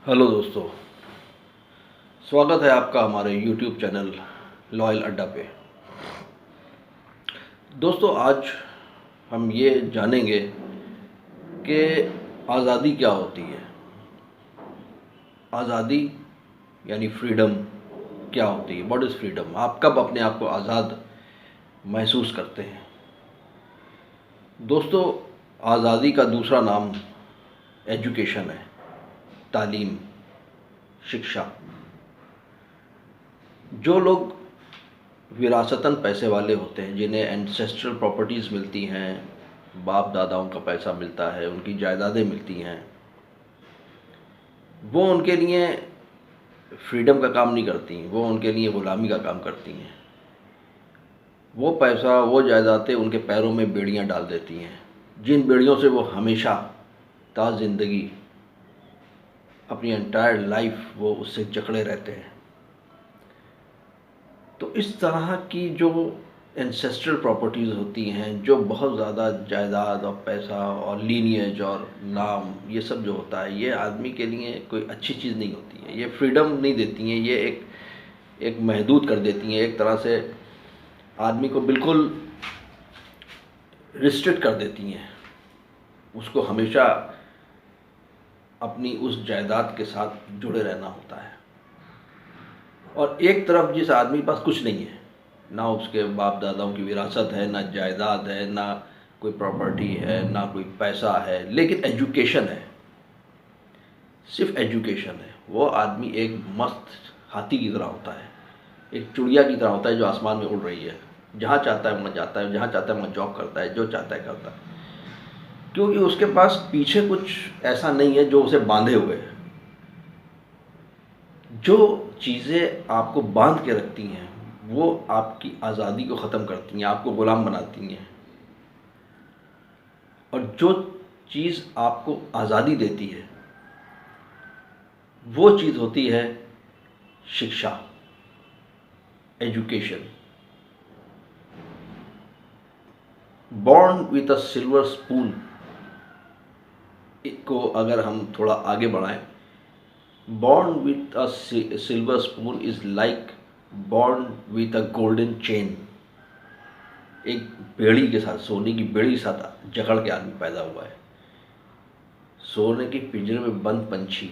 Hello दोस्तों, स्वागत है आपका हमारे YouTube चैनल लॉयल अड्डा पे। दोस्तों, आज हम ये जानेंगे कि आज़ादी क्या होती है। आज़ादी यानी फ्रीडम क्या होती है। What is freedom? आप कब अपने आप को आज़ाद महसूस करते हैं? दोस्तों, आज़ादी का दूसरा नाम एजुकेशन है, तालीम, शिक्षा। जो लोग विरासतन पैसे वाले होते हैं, जिन्हें एंसेस्ट्रल प्रॉपर्टीज़ मिलती हैं, बाप दादाओं का पैसा मिलता है, उनकी जायदादें मिलती हैं, वो उनके लिए फ्रीडम का काम नहीं करती, वो उनके लिए ग़ुलामी का काम करती हैं। वो पैसा, वो जायदादें उनके पैरों में बेड़ियां डाल देती हैं, जिन बेड़ियों से वो हमेशा ता ज़िंदगी अपनी एंटायर लाइफ वो उससे जकड़े रहते हैं। तो इस तरह की जो एंसेस्ट्रल प्रॉपर्टीज़ होती हैं, जो बहुत ज़्यादा जायदाद और पैसा और लीनिएज और नाम, ये सब जो होता है, ये आदमी के लिए कोई अच्छी चीज़ नहीं होती है। ये फ्रीडम नहीं देती हैं, ये एक महदूद कर देती हैं, एक तरह से आदमी को बिल्कुल रिस्ट्रिक्ट कर देती हैं। उसको हमेशा अपनी उस जायदाद के साथ जुड़े रहना होता है। और एक तरफ जिस आदमी के पास कुछ नहीं है, ना उसके बाप दादाओं की विरासत है, ना जायदाद है, ना कोई प्रॉपर्टी है, ना कोई पैसा है, लेकिन एजुकेशन है, सिर्फ एजुकेशन है, वो आदमी एक मस्त हाथी की तरह होता है, एक चिड़िया की तरह होता है जो आसमान में उड़ रही है। जहाँ चाहता है वहाँ जाता है, जहाँ चाहता है वहाँ जॉब करता है, जो चाहता है करता है, क्योंकि उसके पास पीछे कुछ ऐसा नहीं है जो उसे बांधे हुए है। जो चीज़ें आपको बांध के रखती हैं वो आपकी आज़ादी को ख़त्म करती हैं, आपको ग़ुलाम बनाती हैं। और जो चीज़ आपको आज़ादी देती है वो चीज़ होती है शिक्षा, education. Born with a silver spoon को अगर हम थोड़ा आगे बढ़ाएं, born with a silver spoon is like born with a golden chain। एक बेड़ी के साथ, सोने की बेड़ी के साथ जकड़ के आदमी पैदा हुआ है। सोने के पिंजरे में बंद पंछी,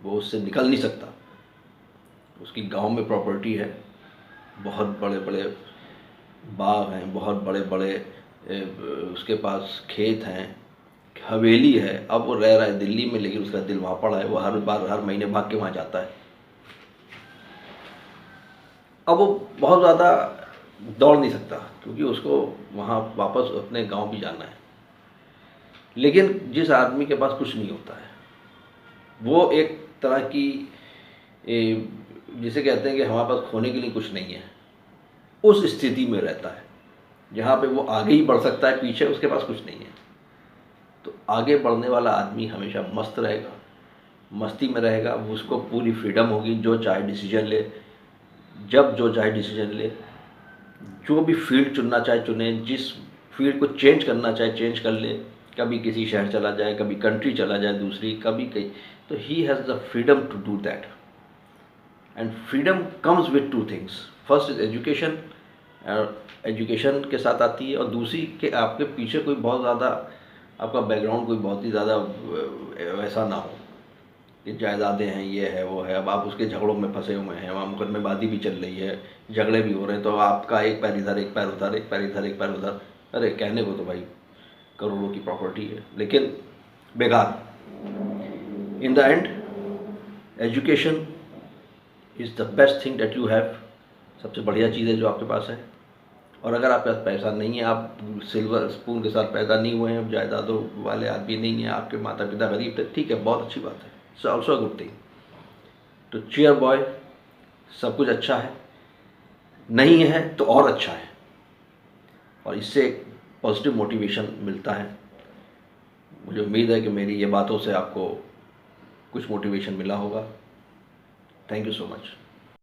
वो उससे निकल नहीं सकता। उसकी गांव में प्रॉपर्टी है, बहुत बड़े बड़े बाग हैं, बहुत बड़े बड़े उसके पास खेत हैं, हवेली है। अब वो रह रहा है दिल्ली में, लेकिन उसका दिल वहाँ पड़ा है। वो हर महीने भाग के वहाँ जाता है। अब वो बहुत ज़्यादा दौड़ नहीं सकता क्योंकि उसको वहाँ वापस अपने गांव भी जाना है। लेकिन जिस आदमी के पास कुछ नहीं होता है, वो एक तरह की जिसे कहते हैं कि हमारे पास खोने के लिए कुछ नहीं है, उस स्थिति में रहता है जहाँ पे वो आगे ही बढ़ सकता है, पीछे उसके पास कुछ नहीं है। तो आगे बढ़ने वाला आदमी हमेशा मस्त रहेगा, मस्ती में रहेगा, उसको पूरी फ्रीडम होगी, जो चाहे डिसीजन ले, जब जो चाहे डिसीजन ले, जो भी फील्ड चुनना चाहे चुने, जिस फील्ड को चेंज करना चाहे चेंज कर ले। कभी किसी शहर चला जाए, कभी कंट्री चला जाए दूसरी, कभी कहीं। तो he has the freedom to do that. And freedom comes with two things. First is education, education के साथ आती है, और दूसरी कि आपके पीछे कोई बहुत ज़्यादा, आपका बैकग्राउंड कोई बहुत ही ज़्यादा वैसा ना हो कि जायदादें हैं, ये है, वो है। अब आप उसके झगड़ों में फंसे हुए हैं, वहाँ मुकदमेबाजी भी चल रही है, झगड़े भी हो रहे हैं, तो आपका एक पैर इधर, एक पैर उधर, एक पैर इधर, एक पैर उधर। अरे कहने को तो भाई करोड़ों की प्रॉपर्टी है, लेकिन बेकार। In the end education is the best thing that you have. सबसे बढ़िया चीज़ है जो आपके पास है। और अगर आपके पास पैसा नहीं है, आप सिल्वर स्पून के साथ पैदा नहीं हुए हैं, जायदादों वाले आदमी नहीं हैं, आपके माता पिता गरीब थे, ठीक है, बहुत अच्छी बात है, it's also a good thing. तो चीयर बॉय, सब कुछ अच्छा है, नहीं है तो और अच्छा है, और इससे एक पॉजिटिव मोटिवेशन मिलता है। मुझे उम्मीद है कि मेरी ये बातों से आपको कुछ मोटिवेशन मिला होगा। Thank you so much.